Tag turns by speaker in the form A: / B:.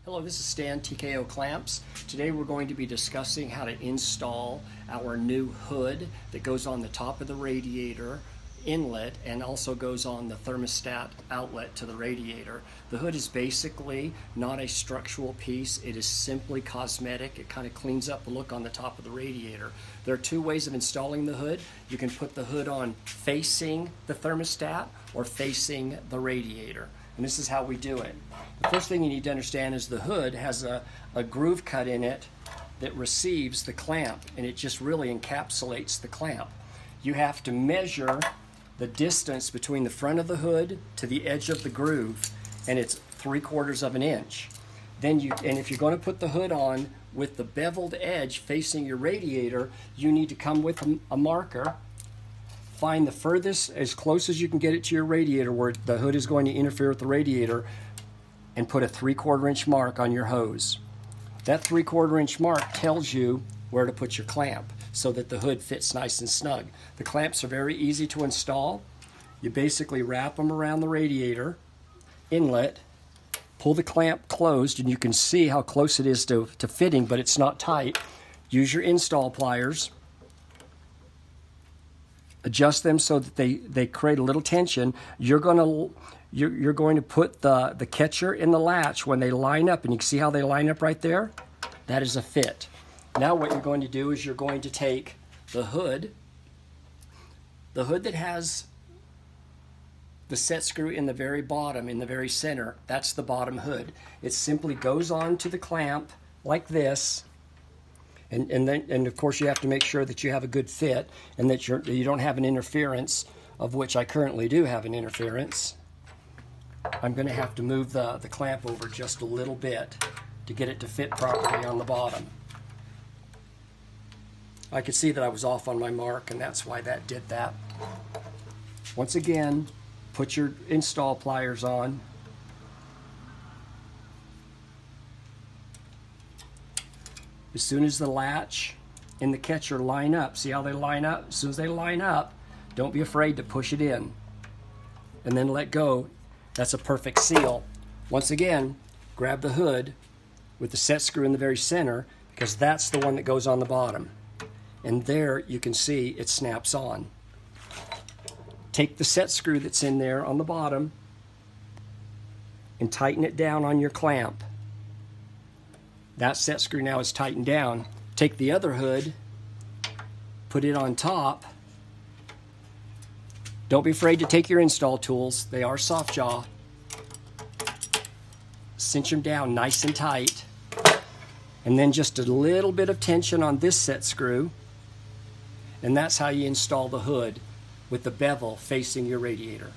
A: Hello, this is Stan, TKO Clamps. Today we're going to be discussing how to install our new hood that goes on the top of the radiator inlet and also goes on the thermostat outlet to the radiator. The hood is basically not a structural piece. It is simply cosmetic. It kind of cleans up the look on the top of the radiator. There are two ways of installing the hood. You can put the hood on facing the thermostat or facing the radiator. And this is how we do it. The first thing you need to understand is the hood has a groove cut in it that receives the clamp, and it just really encapsulates the clamp. You have to measure the distance between the front of the hood to the edge of the groove, and it's 3/4 of an inch. And if you're going to put the hood on with the beveled edge facing your radiator, you need to come with a marker. Find the furthest, as close as you can get it to your radiator where the hood is going to interfere with the radiator, and put a 3/4 inch mark on your hose. That 3/4 inch mark tells you where to put your clamp so that the hood fits nice and snug. The clamps are very easy to install. You basically wrap them around the radiator inlet, pull the clamp closed, and you can see how close it is to fitting, but it's not tight. Use your install pliers. Adjust them so that they create a little tension. You're going to put the catcher in the latch when they line up, and you can see how they line up right there? That is a fit. Now what you're going to do is you're going to take the hood that has the set screw in the very bottom, in the very center. That's the bottom hood. It simply goes on to the clamp like this. And of course you have to make sure that you have a good fit and that you don't have an interference, of which I currently do have an interference. I'm going to have to move the clamp over just a little bit to get it to fit properly on the bottom. I could see that I was off on my mark, and that's why that did that. Once again, put your install pliers on. As soon as the latch and the catcher line up, see how they line up? As soon as they line up, don't be afraid to push it in. And then let go. That's a perfect seal. Once again, grab the hood with the set screw in the very center, because that's the one that goes on the bottom. And there you can see it snaps on. Take the set screw that's in there on the bottom and tighten it down on your clamp. That set screw now is tightened down. Take the other hood, put it on top. Don't be afraid to take your install tools. They are soft jaw. Cinch them down nice and tight. And then just a little bit of tension on this set screw. And that's how you install the hood with the bevel facing your radiator.